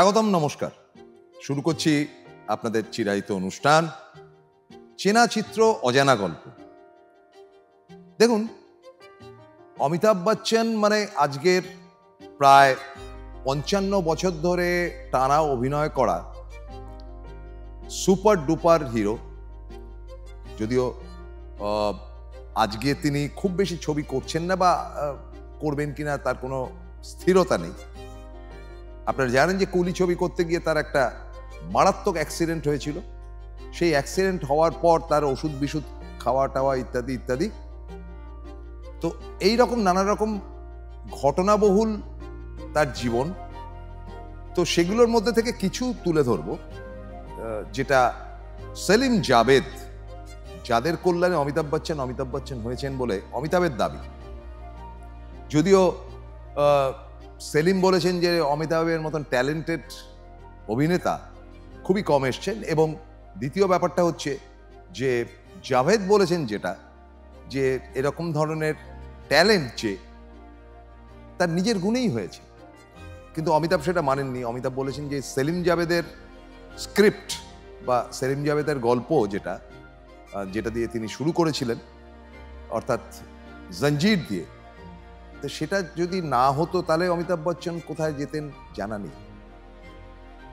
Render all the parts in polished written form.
স্বাগতম, নমস্কার। শুরু করছি আপনাদের চিরায়িত অনুষ্ঠান চেনা চিত্র অজানা গল্প। দেখুন, অমিতাভ বচ্চন মানে আজকের প্রায় ৫৫ বছর ধরে টানা অভিনয় করা সুপার ডুপার হিরো। যদিও আজকে তিনি খুব বেশি ছবি করছেন না বা করবেন কিনা তার কোনো স্থিরতা নেই। আপনারা জানেন যে কুলি ছবি করতে গিয়ে তার একটা মারাত্মক অ্যাক্সিডেন্ট হয়েছিল। সেই অ্যাক্সিডেন্ট হওয়ার পর তার ওষুধ বিষুধ খাওয়া টাওয়া ইত্যাদি ইত্যাদি, তো এই রকম নানা রকম ঘটনাবহুল তার জীবন। তো সেগুলোর মধ্যে থেকে কিছু তুলে ধরবো, যেটা সেলিম জাভেদ, যাদের কল্যাণে অমিতাভ বচ্চন হয়েছেন বলে অমিতাভের দাবি। যদিও সেলিম বলেছেন যে অমিতাভের মতন ট্যালেন্টেড অভিনেতা খুবই কম এসছেন, এবং দ্বিতীয় ব্যাপারটা হচ্ছে যে জাভেদ বলেছেন যেটা, যে এরকম ধরনের ট্যালেন্ট যে তার নিজের গুণেই হয়েছে, কিন্তু অমিতাভ সেটা মানেননি। অমিতাভ বলেছেন যে সেলিম জাভেদের স্ক্রিপ্ট বা সেলিম জাভেদের গল্প যেটা দিয়ে তিনি শুরু করেছিলেন, অর্থাৎ জঞ্জির দিয়ে, তো সেটা যদি না হতো তাহলে অমিতাভ বচ্চন কোথায় যেতেন জানা নেই।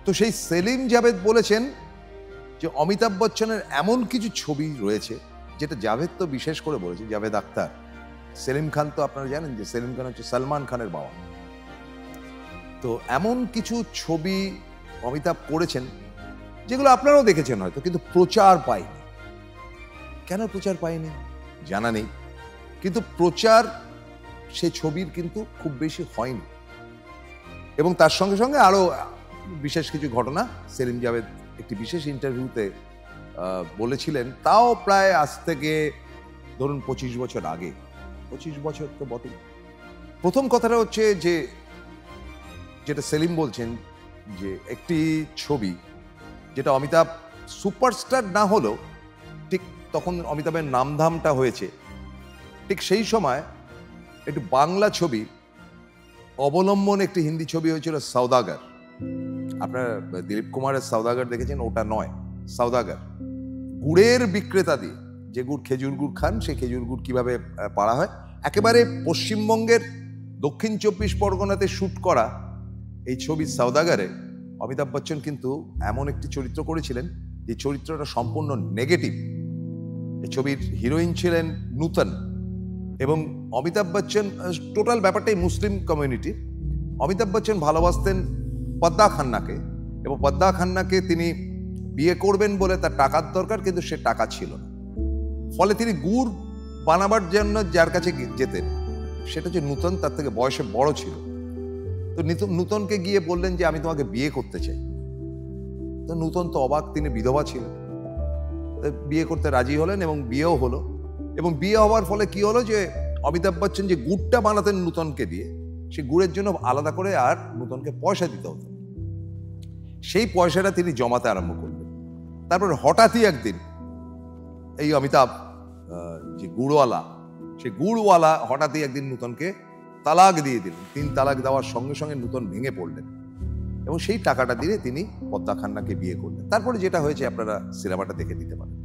তো সেই সেলিম জাভেদ বলেছেন যে অমিতাভ বচ্চনের এমন কিছু ছবি রয়েছে, যেটা জাভেদ তো বিশেষ করে বলেছে, জাভেদ আখতার। সেলিম খান তো আপনারা জানেন যে সেলিম খান হচ্ছে সলমান খানের বাবা। তো এমন কিছু ছবি অমিতাভ করেছেন যেগুলো আপনারাও দেখেছেন হয়তো, কিন্তু প্রচার পায়নি। কেন প্রচার পায়নি জানা নেই, কিন্তু প্রচার সে ছবির কিন্তু খুব বেশি হয়নি। এবং তার সঙ্গে সঙ্গে আরো বিশেষ কিছু ঘটনা সেলিম জাভেদ একটি বিশেষ ইন্টারভিউতে বলেছিলেন, তাও প্রায় আজ থেকে ধরুন ২৫ বছর আগে। ২৫ বছর তো বটেই। প্রথম কথাটা হচ্ছে যে যেটা সেলিম বলছেন, যে একটি ছবি যেটা অমিতাভ সুপারস্টার না হলেও ঠিক তখন অমিতাভের নামধামটা হয়েছে, ঠিক সেই সময় একটু বাংলা ছবি অবলম্বন একটি হিন্দি ছবি হয়েছিল সওদাগর। আপনারা দিলীপ কুমারের সওদাগর দেখেছেন? ওটা নয়, সওদাগর গুড়ের বিক্রেতা দিয়ে, যে গুড় খেজুর গুড় খান, সেই খেজুর গুড় কিভাবে পাড়া হয়, একেবারে পশ্চিমবঙ্গের দক্ষিণ ২৪ পরগনাতে শুট করা এই ছবি সওদাগরে অমিতাভ বচ্চন কিন্তু এমন একটি চরিত্র করেছিলেন যে চরিত্রটা সম্পূর্ণ নেগেটিভ। এই ছবির হিরোইন ছিলেন নূতন, এবং অমিতাভ বচ্চন, টোটাল ব্যাপারটাই মুসলিম কমিউনিটি। অমিতাভ বচ্চন ভালোবাসতেন পদ্মা খান্নাকে, এবং পদ্মা খান্নাকে তিনি বিয়ে করবেন বলে তার টাকার দরকার, কিন্তু সে টাকা ছিল না। ফলে তিনি গুড় বানাবার জন্য যার কাছে যেতেন সেটা হচ্ছে নূতন, তার থেকে বয়সে বড় ছিল। তো নূতনকে গিয়ে বললেন যে আমি তোমাকে বিয়ে করতে চাই। তো নূতন তো অবাক, তিনি বিধবা ছিলেন। বিয়ে করতে রাজি হলেন এবং বিয়েও হলো। এবং বিয়ে হওয়ার ফলে কি হলো, যে অমিতাভ বচ্চন যে গুড়টা বানাতেন নূতনকে দিয়ে, সেই গুড়ের জন্য আলাদা করে আর নূতনকে পয়সা দিতে হতো। সেই পয়সাটা তিনি জমাতে আরম্ভ করলেন। তারপর হঠাৎই একদিন এই অমিতাভ, যে গুড়ওয়ালা, সেই গুড়ওয়ালা হঠাৎই একদিন নূতনকে তালাক দিয়ে দিলেন। ৩ তালাক দেওয়ার সঙ্গে সঙ্গে নূতন ভেঙে পড়লেন, এবং সেই টাকাটা দিয়ে তিনি পদ্মা খান্নাকে বিয়ে করলেন। তারপরে যেটা হয়েছে আপনারা সিনেমাটা দেখে দিতে পারেন।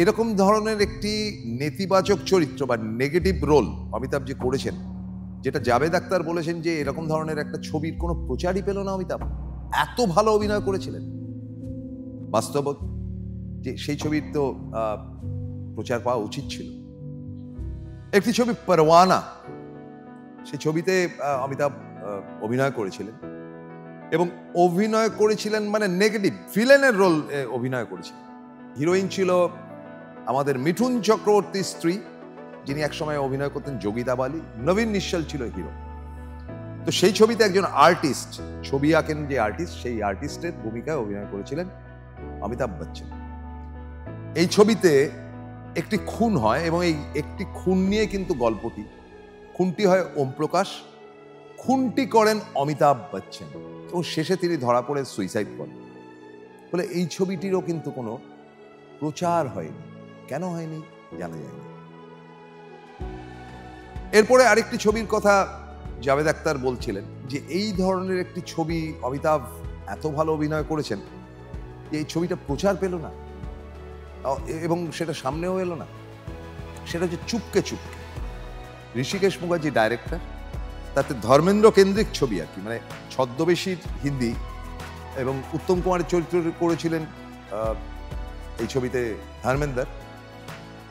এরকম ধরনের একটি নেতিবাচক চরিত্র বা নেগেটিভ রোল অমিতাভ যে করেছেন, যেটা জাভেদ আখতার বলেছেন যে এরকম ধরনের একটা ছবির কোনো প্রচারই পেল না অমিতাভ, এত ভালো অভিনয় করেছিলেন। বাস্তব যে সেই ছবির তো প্রচার পাওয়া উচিত ছিল। একটি ছবি পরওয়ানা, সেই ছবিতে অমিতাভ অভিনয় করেছিলেন, এবং অভিনয় করেছিলেন মানে নেগেটিভ ভিলেনের রোল অভিনয় করেছিলেন। হিরোইন ছিল আমাদের মিঠুন চক্রবর্তীর স্ত্রী, যিনি একসময় অভিনয় করতেন যোগিতা বালি। নবীন নিশ্চল ছিল হিরো। তো সেই ছবিতে একজন আর্টিস্ট, ছবি আঁকেন যে আর্টিস্ট, সেই আর্টিস্টের ভূমিকায় অভিনয় করেছিলেন অমিতাভ বচ্চন। এই ছবিতে একটি খুন হয়, এবং এই একটি খুন নিয়ে কিন্তু গল্পটি। খুনটি হয় ওম প্রকাশ, খুনটি করেন অমিতাভ বচ্চন, এবং শেষে তিনি ধরা পড়ে সুইসাইড করেন। বলে এই ছবিটিরও কিন্তু কোনো প্রচার হয়নি। কেন হয়নি জানা যায়নি। এরপরে আরেকটি ছবির কথা জাভেদ আখতার বলছিলেন যে এই ধরনের একটি ছবি অমিতাভ এত ভালো অভিনয় করেছেন যে এই ছবিটা প্রচার পেল না, এবং সেটা সামনেও এলো না। সেটা হচ্ছে চুপকে চুপকে। ঋষিকেশ মুখার্জি ডাইরেক্টর, তাতে ধর্মেন্দ্র কেন্দ্রিক ছবি আর কি, মানে ছদ্মবেশীর হিন্দি, এবং উত্তম কুমারের চরিত্র করেছিলেন এই ছবিতে ধর্মেন্দ্র।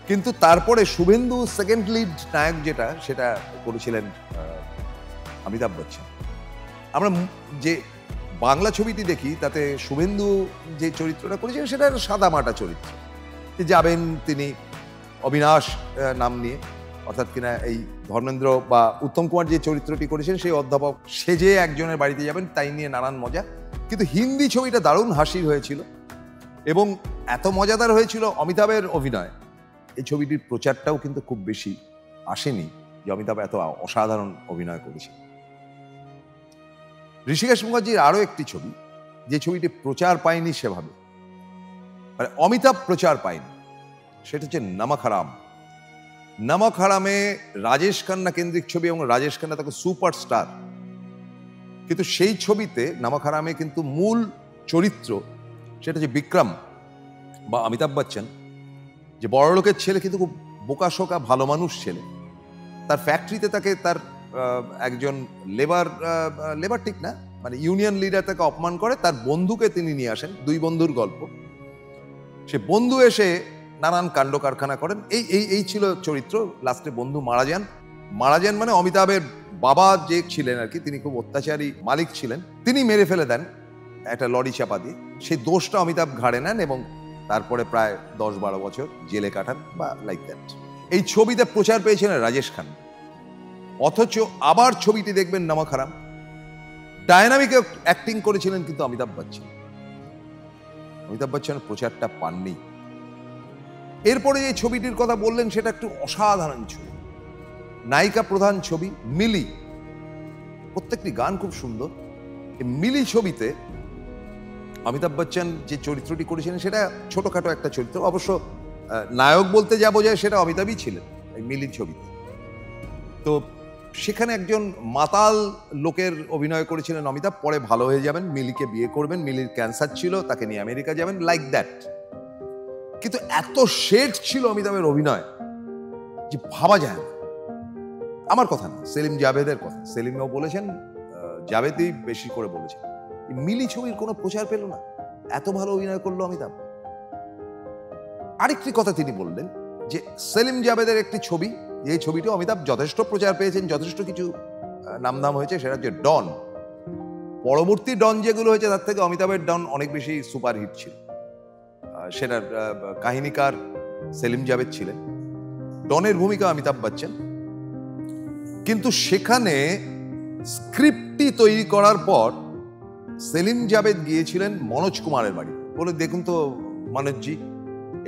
কিন্তু তারপরে শুভেন্দু সেকেন্ড লিড নায়ক যেটা, সেটা করেছিলেন অমিতাভ বচ্চন। আমরা যে বাংলা ছবিটি দেখি তাতে শুভেন্দু যে চরিত্রটা করেছিলেন সেটা সাদা মাটা চরিত্র, যাবেন তিনি অবিনাশ নাম নিয়ে, অর্থাৎ কিনা এই ধর্মেন্দ্র বা উত্তম কুমার যে চরিত্রটি করেছেন সেই অধ্যাপক সেজে একজনের বাড়িতে যাবেন, তাই নিয়ে নানান মজা। কিন্তু হিন্দি ছবিটা দারুণ হাসির হয়েছিল এবং এত মজাদার হয়েছিল অমিতাভের অভিনয়। এই ছবিটির প্রচারটাও কিন্তু খুব বেশি আসেনি যে অমিতাভ এত অসাধারণ অভিনয় করেছে। ঋষিকেশ মুখার্জির আরো একটি ছবি, যে ছবিটি প্রচার পায়নি সেভাবে, মানে অমিতাভ প্রচার পায়নি, সেটা হচ্ছে নমক হারাম। নমক হারামে রাজেশ খান্না কেন্দ্রিক ছবি এবং রাজেশ খান্না তাকে সুপারস্টার, কিন্তু সেই ছবিতে নমক হারামে কিন্তু মূল চরিত্র সেটা হচ্ছে বিক্রম বা অমিতাভ বচ্চন, যে বড় লোকের ছেলে কিন্তু খুব বোকাশোকা ভালো মানুষ ছেলে। তার ফ্যাক্টরিতে তাকে তার একজন লেবার ঠিক না, মানে ইউনিয়ন লিডার তাকে অপমান করে, তার বন্ধুকে তিনি নিয়ে আসেন, দুই বন্ধুর গল্প। সে বন্ধু এসে নানান কাণ্ড কারখানা করেন, এই ছিল চরিত্র। লাস্টে বন্ধু মারা যান মানে অমিতাভের বাবা যে ছিলেন আর কি, তিনি খুব অত্যাচারী মালিক ছিলেন, তিনি মেরে ফেলে দেন একটা লরি চাপা দিয়ে। সেই দোষটা অমিতাভ ঘাড়ে নেন এবং তারপরে প্রায় 10-12 বছর জেলে কাটান বা লাইক দ্যাট। এই ছবিতে প্রচার পেয়েছিলেন রাজেশ খান্না, অথচ আবার ছবিটি দেখবেন নমক হারাম, ডায়নামিক অ্যাক্টিং করেছিলেন কিন্তু অমিতাভ বচ্চন। অমিতাভ বচ্চনের প্রচারটা পাননি। এরপরে যে ছবিটির কথা বললেন সেটা একটু অসাধারণ ছবি, নায়িকা প্রধান ছবি মিলি, প্রত্যেকটি গান খুব সুন্দর। এই মিলি ছবিতে অমিতাভ বচ্চন যে চরিত্রটি করেছিলেন সেটা ছোটখাটো একটা চরিত্র, অবশ্য নায়ক বলতে যা বোঝায় সেটা অমিতাভই ছিলেন এই মিলির ছবিতে। তো সেখানে একজন মাতাল লোকের অভিনয় করেছিলেন অমিতাভ, পরে ভালো হয়ে যাবেন, মিলিকে বিয়ে করবেন, মিলির ক্যান্সার ছিল, তাকে নিয়ে আমেরিকা যাবেন, লাইক দ্যাট। কিন্তু এত শেড ছিল অমিতাভের অভিনয় যে ভাবা যায় না। আমার কথা না, সেলিম জাভেদের কথা। সেলিমও বলেছেন, জাভেদই বেশি করে বলেছেন, মিলি ছবির কোনো প্রচার পেল না, এত ভালো অভিনয় করলো অমিতাভ। আরেকটি কথা তিনি বললেন যে সেলিম জাভেদের একটি ছবি, এই ছবিটা অমিতাভ যথেষ্ট প্রচার পেয়েছেন, যথেষ্ট কিছু নামধাম হয়েছে, সেটা হচ্ছে ডন। পরবর্তী ডন যেগুলো হয়েছে তার থেকে অমিতাভের ডন অনেক বেশি সুপারহিট ছিল। সেটার কাহিনীকার সেলিম জাভেদ ছিলেন, ডনের ভূমিকা অমিতাভ বচ্চন। কিন্তু সেখানে স্ক্রিপ্টটি তৈরি করার পর সেলিম জাভেদ গিয়েছিলেন মনোজ কুমারের বাড়ি, বলে দেখুন তো মনোজজি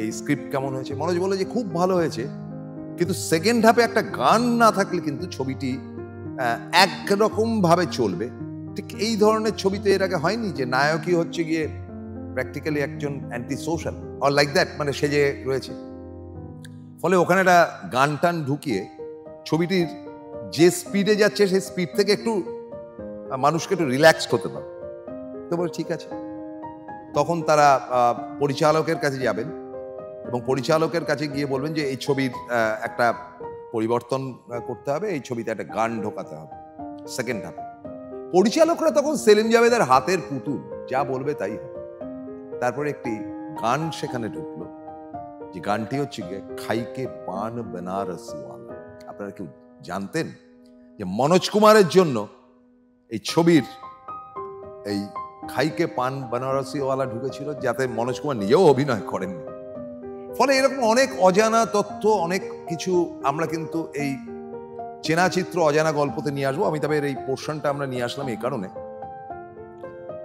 এই স্ক্রিপ্ট কেমন হয়েছে। মনোজ বলে যে খুব ভালো হয়েছে, কিন্তু সেকেন্ড হাফে একটা গান না থাকলে কিন্তু ছবিটি একরকম ভাবে চলবে। ঠিক এই ধরনের ছবিতে এর আগে হয়নি যে নায়কই হচ্ছে গিয়ে প্র্যাকটিক্যালি একজন anti social or like that, মানে সেজে রয়েছে। ফলে ওখানে একটা গান টান ঢুকিয়ে ছবিটির যে স্পিডে যাচ্ছে সেই স্পিড থেকে একটু মানুষকে একটু রিল্যাক্স হতে পারে। তো বলে ঠিক আছে। তখন তারা পরিচালকের কাছে যাবেন এবং পরিচালকের কাছে গিয়ে বলবেন যে এই ছবির একটা পরিবর্তন করতে হবে, এই ছবিতে একটা গান ঢোকাতে হবে সেকেন্ড হাফে। পরিচালকরা তখন সেলিম জাভেদের হাতের পুতুল, যা বলবে তাই হবে। তারপরে একটি গান সেখানে ঢুকলো, যে গানটি হচ্ছে গিয়ে খাইকে পান বেনারসওয়ালা। আপনারা কেউ জানতেন যে মনোজ কুমারের জন্য এই ছবির এই খাইকে পান বেনারসিওয়ালা ঢুকেছিল, যাতে মনোজ কুমার নিজেও অভিনয় করেননি। ফলে এরকম অনেক অজানা তথ্য, অনেক কিছু আমরা কিন্তু এই চেনা চিত্র অজানা গল্পতে নিয়ে আসবো। অমিতাভের এই পোর্শনটা আমরা নিয়ে আসলাম এই কারণে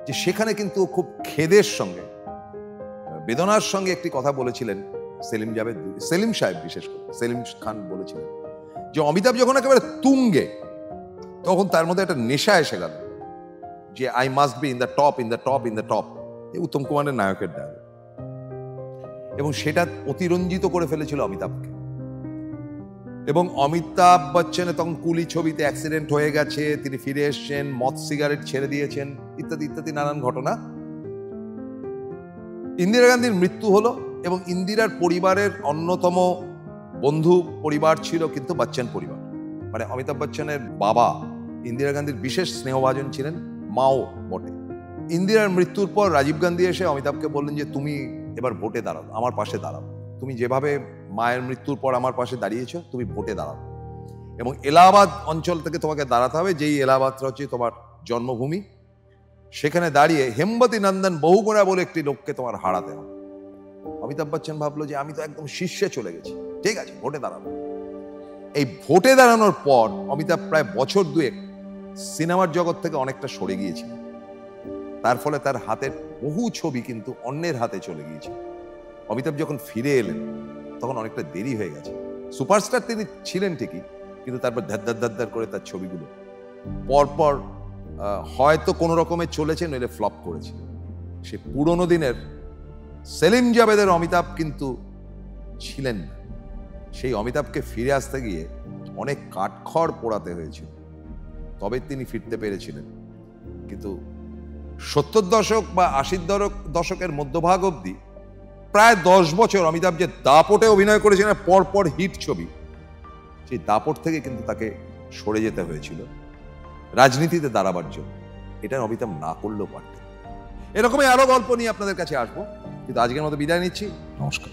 যে সেখানে কিন্তু খুব খেদের সঙ্গে, বেদনার সঙ্গে একটি কথা বলেছিলেন সেলিম জাভেদ, সেলিম সাহেব বিশেষ করে সেলিম খান বলেছিলেন যে অমিতাভ যখন একেবারে তুঙ্গে, তখন তার মধ্যে একটা নেশা এসে গেল যে I must be in the top, in the top, in the top. এই উত্তম কুমারের নায়কের ডায়লগ, এবং সেটা অতিরঞ্জিত করে ফেলেছিল অমিতাভকে। এবং অমিতাভ বচ্চনের তখন কুলি ছবিতে অ্যাক্সিডেন্ট হয়ে গেছে, তিনি ফিরে এসছেন, মদ সিগারেট ছেড়ে দিয়েছেন, ইত্যাদি ইত্যাদি নানান ঘটনা। ইন্দিরা গান্ধীর মৃত্যু হলো এবং ইন্দিরার পরিবারের অন্যতম বন্ধু পরিবার ছিল কিন্তু বচ্চন পরিবার। মানে অমিতাভ বচ্চনের বাবা ইন্দিরা গান্ধীর বিশেষ স্নেহভাজন ছিলেন, মাও বটে। ইন্দিরার মৃত্যুর পর রাজীব গান্ধী এসে অমিতাভকে বললেন যে তুমি এবার ভোটে দাঁড়াও, আমার পাশে দাঁড়াও, তুমি যেভাবে মায়ের মৃত্যুর পর আমার পাশে দাঁড়িয়েছো, তুমি ভোটে দাঁড়াও এবং এলাহাবাদ অঞ্চল থেকে তোমাকে দাঁড়াতে হবে, যেই এলাহাবাদটা হচ্ছে তোমার জন্মভূমি। সেখানে দাঁড়িয়ে হেমবতী নন্দন বহুগুণা বলে একটি লোককে তোমার হারাতে হবে। অমিতাভ বচ্চন ভাবলো যে আমি তো একদম শীর্ষে চলে গেছি, ঠিক আছে ভোটে দাঁড়াবো। এই ভোটে দাঁড়ানোর পর অমিতাভ প্রায় বছর দুয়েক সিনেমার জগৎ থেকে অনেকটা সরে গিয়েছিল। তার ফলে তার হাতের বহু ছবি কিন্তু অন্যের হাতে চলে গিয়েছিল। অমিতাভ যখন ফিরে এলেন তখন অনেকটা দেরি হয়ে গেছে। সুপারস্টার তিনি ছিলেন ঠিকই, কিন্তু তারপর ধার করে তার ছবিগুলো পরপর হয়তো কোনো রকমে চলেছে, নইলে ফ্লপ করেছে। সে পুরোনো দিনের সেলিম জাভেদের অমিতাভ কিন্তু ছিলেন না। সেই অমিতাভকে ফিরে আসতে গিয়ে অনেক কাঠখড় পোড়াতে হয়েছিল, তবে তিনি ফিরতে পেরেছিলেন। কিন্তু 70 দশক বা 80 দশকের মধ্যভাগ অবধি প্রায় 10 বছর অমিতাভ যে দাপটে অভিনয় করেছিলেন পরপর হিট ছবি, সেই দাপট থেকে কিন্তু তাকে সরে যেতে হয়েছিল রাজনীতিতে দাঁড়াবার জন্য। এটা অমিতাভ না করলেও পারতেন। এরকমই আরো গল্প নিয়ে আপনাদের কাছে আসবো, কিন্তু আজকের মতো বিদায় নিচ্ছি। নমস্কার।